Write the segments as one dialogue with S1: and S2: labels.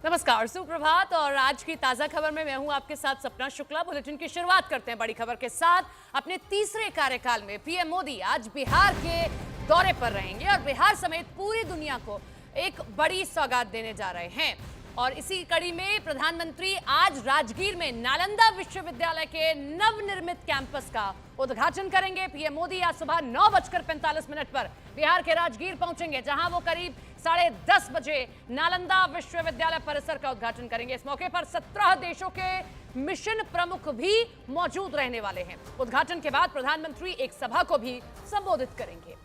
S1: नमस्कार, सुप्रभात। और आज की ताजा खबर में मैं हूं आपके साथ सपना शुक्ला। बुलेटिन की शुरुआत करते हैं बड़ी खबर के साथ। अपने तीसरे कार्यकाल में पीएम मोदी आज बिहार के दौरे पर रहेंगे और बिहार समेत पूरी दुनिया को एक बड़ी सौगात देने जा रहे हैं। और इसी कड़ी में प्रधानमंत्री आज राजगीर में नालंदा विश्वविद्यालय के नवनिर्मित कैंपस का उद्घाटन करेंगे। पीएम मोदी आज सुबह 9:45 पर बिहार के राजगीर पहुंचेंगे, जहां वो करीब 10:30 बजे नालंदा विश्वविद्यालय परिसर का उद्घाटन करेंगे। इस मौके पर 17 देशों के मिशन प्रमुख भी मौजूद रहने वाले हैं। उद्घाटन के बाद प्रधानमंत्री एक सभा को भी संबोधित करेंगे।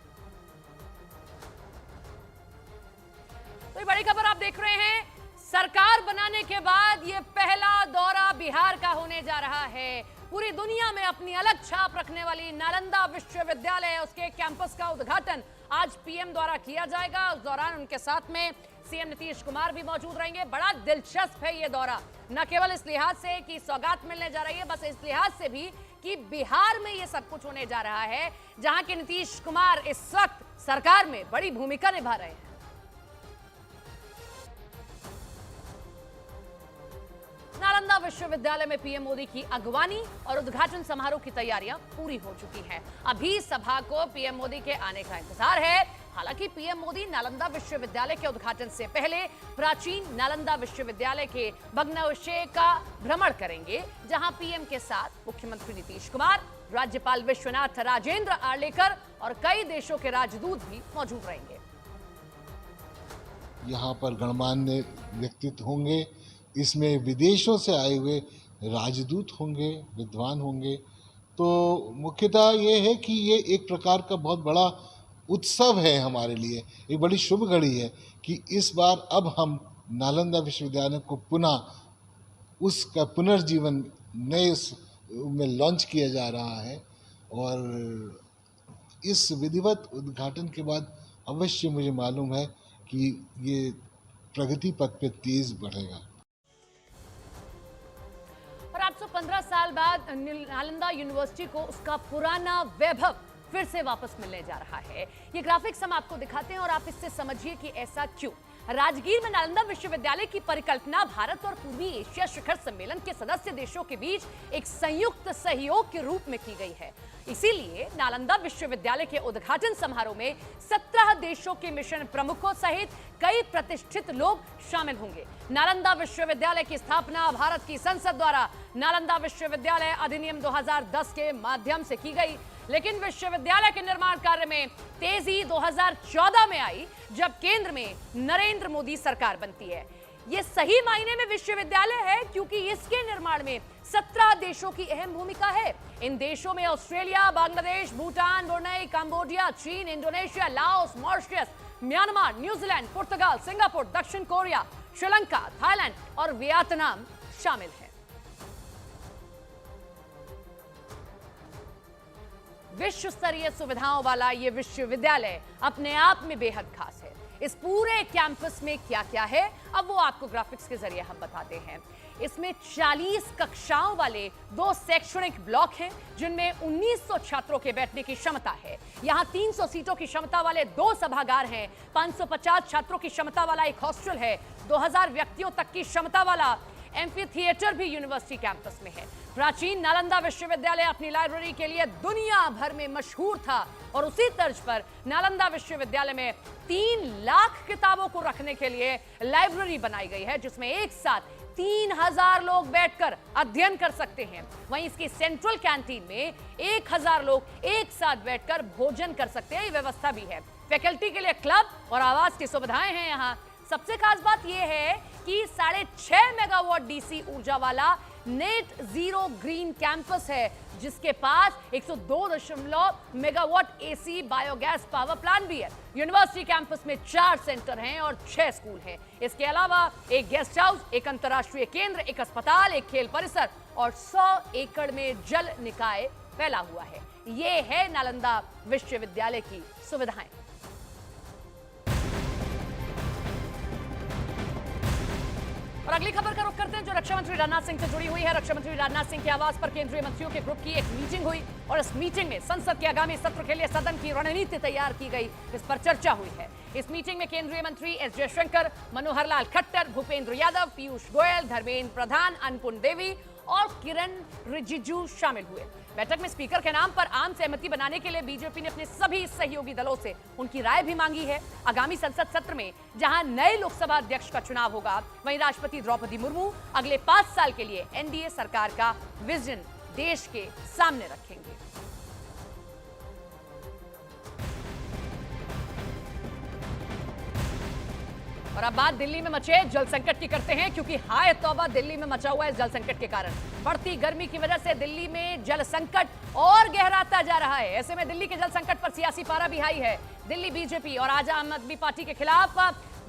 S1: तो ये बड़ी खबर आप देख रहे हैं। सरकार बनाने के बाद ये पहला दौरा बिहार का होने जा रहा है। पूरी दुनिया में अपनी अलग छाप रखने वाली नालंदा विश्वविद्यालय, उसके कैंपस का उद्घाटन आज पीएम द्वारा किया जाएगा। उस दौरान उनके साथ में सीएम नीतीश कुमार भी मौजूद रहेंगे। बड़ा दिलचस्प है ये दौरा, न केवल इस लिहाज से कि सौगात मिलने जा रही है, बस इस लिहाज से भी कि बिहार में ये सब कुछ होने जा रहा है, जहां के नीतीश कुमार इस वक्त सरकार में बड़ी भूमिका निभा रहे हैं। नालंदा विश्वविद्यालय में पीएम मोदी की अगवानी और उद्घाटन समारोह की तैयारियां पूरी हो चुकी हैं। अभी सभा को पीएम मोदी के आने का इंतजार है। हालांकि पीएम मोदी नालंदा विश्वविद्यालय के उद्घाटन से पहले प्राचीन नालंदा विश्वविद्यालय के भग्नावशेष का भ्रमण करेंगे, जहां पीएम के साथ मुख्यमंत्री नीतीश कुमार, राज्यपाल विश्वनाथ राजेंद्र आर्लेकर और कई देशों के राजदूत भी मौजूद रहेंगे।
S2: यहाँ पर गणमान्य व्यक्तित्व होंगे, इसमें विदेशों से आए हुए राजदूत होंगे, विद्वान होंगे। तो मुख्यतः ये है कि ये एक प्रकार का बहुत बड़ा उत्सव है हमारे लिए, एक बड़ी शुभ घड़ी है कि इस बार अब हम नालंदा विश्वविद्यालय को पुनः उसका पुनर्जीवन नए में लॉन्च किया जा रहा है। और इस विधिवत उद्घाटन के बाद अवश्य मुझे मालूम है कि ये प्रगति पथ पे तेज बढ़ेगा।
S1: और 815 साल बाद नालंदा यूनिवर्सिटी को उसका पुराना वैभव फिर से वापस मिलने जा रहा है। ये ग्राफिक्स हम आपको दिखाते हैं और आप इससे समझिए कि ऐसा क्यों। राजगीर में नालंदा विश्वविद्यालय की परिकल्पना भारत और पूर्वी एशिया शिखर सम्मेलन के सदस्य देशों के बीच एक संयुक्त सहयोग के रूप में की गई है। इसीलिए नालंदा विश्वविद्यालय के उद्घाटन समारोह में 17 देशों के मिशन प्रमुखों सहित कई प्रतिष्ठित लोग शामिल होंगे। नालंदा विश्वविद्यालय की स्थापना भारत की संसद द्वारा नालंदा विश्वविद्यालय अधिनियम 2010 के माध्यम से की गई, लेकिन विश्वविद्यालय के निर्माण कार्य में तेजी 2014 में आई, जब केंद्र में नरेंद्र मोदी सरकार बनती है। ये सही मायने में विश्वविद्यालय है, क्योंकि इसके निर्माण में 17 देशों की अहम भूमिका है। इन देशों में Australia, Bangladesh, Bhutan, Brunei, Cambodia, चीन, Indonesia, Laos, Mauritius, Myanmar, New Zealand, पुर्तगाल, सिंगापुर, दक्षिण कोरिया, श्रीलंका, थाईलैंड और वियतनाम शामिल है। विश्व स्तरीय सुविधाओं वाला ये विश्वविद्यालय अपने आप में बेहद खास है। इस पूरे कैंपस में क्या क्या है, अब वो आपको ग्राफिक्स के जरिए हम बताते हैं। इसमें 40 कक्षाओं वाले 2 शैक्षणिक ब्लॉक हैं, जिनमें 1900 छात्रों के बैठने की क्षमता है। यहाँ 300 सीटों की क्षमता वाले 2 सभागार हैं, 550 छात्रों की क्षमता वाला एक हॉस्टल है, 2000 व्यक्तियों तक की क्षमता वाला एम्फी थिएटर भी यूनिवर्सिटी कैंपस में है। प्राचीन नालंदा विश्वविद्यालय अपनी लाइब्रेरी के लिए दुनिया भर में मशहूर था और उसी तर्ज पर नालंदा विश्वविद्यालय में 3 लाख किताबों को रखने के लिए लाइब्रेरी बनाई गई है, जिसमें एक साथ 3000 लोग बैठकर अध्ययन कर सकते हैं। वहीं इसकी सेंट्रल कैंटीन में 1000 लोग एक साथ बैठकर भोजन कर सकते हैं, ये व्यवस्था भी है। फैकल्टी के लिए क्लब और आवास की सुविधाएं हैं। यहाँ सबसे खास बात यह है कि 6.5 मेगावाट डीसी ऊर्जा वाला नेट जीरो ग्रीन कैंपस है, जिसके पास 102 megawatt AC biogas power plant भी है। यूनिवर्सिटी कैंपस में 4 सेंटर हैं और 6 स्कूल हैं। इसके अलावा एक गेस्ट हाउस, एक अंतर्राष्ट्रीय केंद्र, एक अस्पताल, एक खेल परिसर और 100 एकड़ में जल निकाय फैला हुआ है। ये है नालंदा विश्वविद्यालय की सुविधाएं। और अगली खबर का रुख करते हैं जो रक्षा मंत्री राजनाथ सिंह से जुड़ी हुई है। रक्षा मंत्री राजनाथ सिंह के आवास पर केंद्रीय मंत्रियों के ग्रुप की एक मीटिंग हुई और इस मीटिंग में संसद के आगामी सत्र के लिए सदन की रणनीति तैयार की गई, इस पर चर्चा हुई है। इस मीटिंग में केंद्रीय मंत्री एस जयशंकर, मनोहर लाल खट्टर, भूपेंद्र यादव, पीयूष गोयल, धर्मेंद्र प्रधान, अन्नपूर्ण देवी और किरण रिजिजू शामिल हुए। बैठक में स्पीकर के नाम पर आम सहमति बनाने के लिए बीजेपी ने अपने सभी सहयोगी दलों से उनकी राय भी मांगी है। आगामी संसद सत्र में जहां नए लोकसभा अध्यक्ष का चुनाव होगा, वहीं राष्ट्रपति द्रौपदी मुर्मू अगले 5 साल के लिए एनडीए सरकार का विजन देश के सामने रखेंगे। और अब बात दिल्ली में मचे जल संकट की करते हैं, क्योंकि हाय तौबा दिल्ली में मचा हुआ है जल संकट के कारण। बढ़ती गर्मी की वजह से दिल्ली में जल संकट और गहराता जा रहा है। ऐसे में दिल्ली के जल संकट पर सियासी पारा भी हाई है। दिल्ली बीजेपी और आम आदमी पार्टी के खिलाफ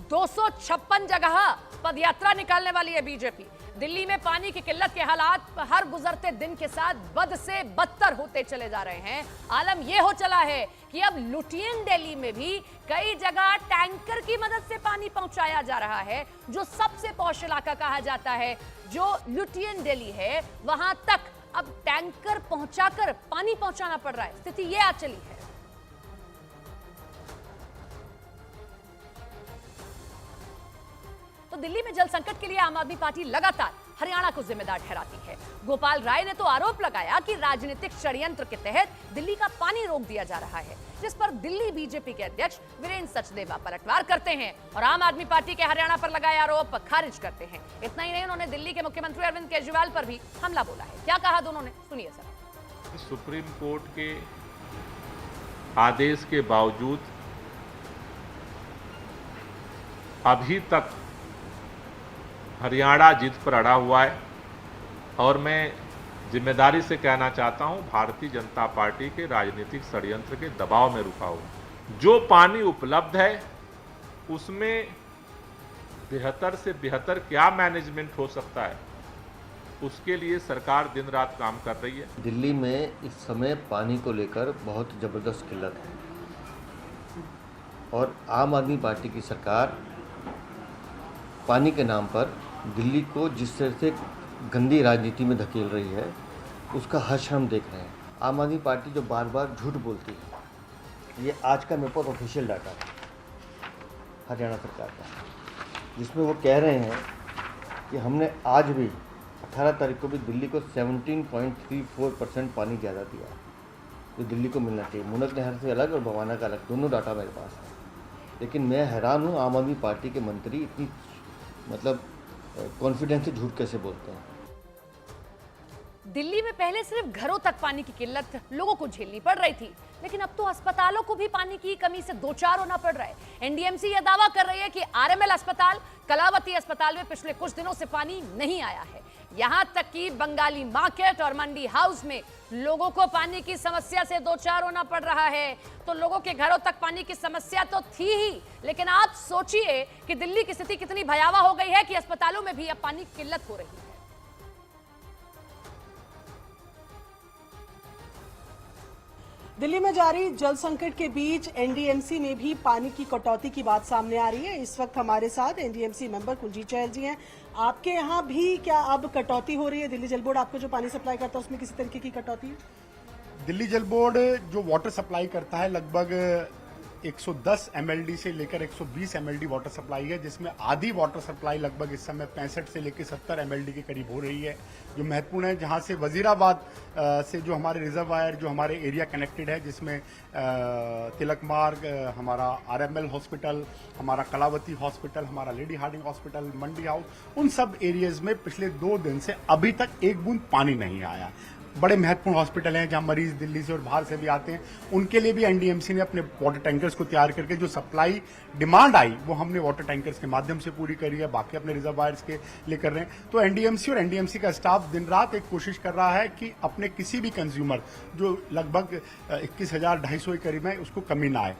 S1: 256 जगह पदयात्रा निकालने वाली है बीजेपी। दिल्ली में पानी की किल्लत के हालात हर गुजरते दिन के साथ बद से बदतर होते चले जा रहे हैं। आलम यह हो चला है कि अब लुटियन दिल्ली में भी कई जगह टैंकर की मदद से पानी पहुंचाया जा रहा है। जो सबसे पौष इलाका कहा जाता है, जो लुटियन दिल्ली है, वहां तक अब टैंकर पहुंचाकर पानी पहुंचाना पड़ रहा है। स्थिति यह आ चली है। तो दिल्ली में जल संकट के लिए आम आदमी पार्टी लगातार हरियाणा को जिम्मेदार ठहराती है। गोपाल राय ने तो आरोप लगाया कि राजनीतिक षड्यंत्र के तहत दिल्ली का पानी रोक दिया जा रहा है, जिस पर दिल्ली बीजेपी के अध्यक्ष वीरेंद्र सचदेवा पलटवार करते हैं और आम आदमी पार्टी के हरियाणा पर लगाए आरोप खारिज करते हैं। इतना ही नहीं, उन्होंने दिल्ली के मुख्यमंत्री अरविंद केजरीवाल पर भी हमला बोला है। क्या कहा दोनों ने, सुनिए सर।
S3: सुप्रीम कोर्ट के आदेश के बावजूद अभी तक हरियाणा जिद पर अड़ा हुआ है और मैं जिम्मेदारी से कहना चाहता हूं, भारतीय जनता पार्टी के राजनीतिक षड्यंत्र के दबाव में रुका हुआ। जो पानी उपलब्ध है उसमें बेहतर से बेहतर क्या मैनेजमेंट हो सकता है, उसके लिए सरकार दिन रात काम कर रही है।
S4: दिल्ली में इस समय पानी को लेकर बहुत ज़बरदस्त किल्लत है और आम आदमी पार्टी की सरकार पानी के नाम पर दिल्ली को जिस तरह से गंदी राजनीति में धकेल रही है, उसका हर्ष हम देख रहे हैं। आम आदमी पार्टी जो बार बार झूठ बोलती है, ये आज का मेरे पास ऑफिशियल डाटा है हरियाणा सरकार का, जिसमें वो कह रहे हैं कि हमने आज भी 18 तारीख को भी दिल्ली को 17.34% पानी ज़्यादा दिया है, जो दिल्ली को मिलना चाहिए। मुनक नहर से अलग और भवाना का अलग, दोनों डाटा मेरे पास है। लेकिन मैं हैरान हूँ, आम आदमी पार्टी के मंत्री इतनी कॉन्फिडेंस से झूठ कैसे बोलते हैं।
S1: दिल्ली में पहले सिर्फ घरों तक पानी की किल्लत लोगों को झेलनी पड़ रही थी, लेकिन अब तो अस्पतालों को भी पानी की कमी से दो चार होना पड़ रहा है। एनडीएमसी यह दावा कर रही है कि आरएमएल अस्पताल, कलावती अस्पताल में पिछले कुछ दिनों से पानी नहीं आया है। यहां तक कि बंगाली मार्केट और मंडी हाउस में लोगों को पानी की समस्या से दो चार होना पड़ रहा है। तो लोगों के घरों तक पानी की समस्या तो थी ही, लेकिन आप सोचिए कि दिल्ली की स्थिति कितनी भयावह हो गई है कि अस्पतालों में भी अब पानी की किल्लत हो रही है।
S5: दिल्ली में जारी जल संकट के बीच एनडीएमसी में भी पानी की कटौती की बात सामने आ रही है। इस वक्त हमारे साथ एनडीएमसी मेंबर कुलजीत चहल जी हैं। आपके यहाँ भी क्या अब कटौती हो रही है? दिल्ली जल बोर्ड आपको जो पानी सप्लाई करता है उसमें किसी तरीके की कटौती है?
S6: दिल्ली जल बोर्ड जो वाटर सप्लाई करता है लगभग 110 एमएलडी से लेकर 120 एमएलडी वाटर सप्लाई है, जिसमें आधी वाटर सप्लाई लगभग इस समय 65 से लेकर 70 एमएलडी के करीब हो रही है, जो महत्वपूर्ण है। जहां से वजीराबाद से जो हमारे रिजर्वायर जो हमारे एरिया कनेक्टेड है, जिसमें तिलक मार्ग, हमारा आरएमएल हॉस्पिटल, हमारा कलावती हॉस्पिटल, हमारा लेडी हार्डिंग हॉस्पिटल, मंडी हाउस, उन सब एरियाज में पिछले 2 दिन से अभी तक एक बूंद पानी नहीं आया। बड़े महत्वपूर्ण हॉस्पिटल हैं जहां मरीज दिल्ली से और बाहर से भी आते हैं, उनके लिए भी एनडीएमसी ने अपने वाटर टैंकर्स को तैयार करके जो सप्लाई डिमांड आई वो हमने वाटर टैंकर्स के माध्यम से पूरी करी है, बाकी अपने रिजर्वायर्स के लिए कर रहे हैं। तो एनडीएमसी और एनडीएमसी का स्टाफ दिन रात एक कोशिश कर रहा है कि अपने किसी भी कंज्यूमर जो लगभग 21,250 के करीब है उसको कमी ना आए।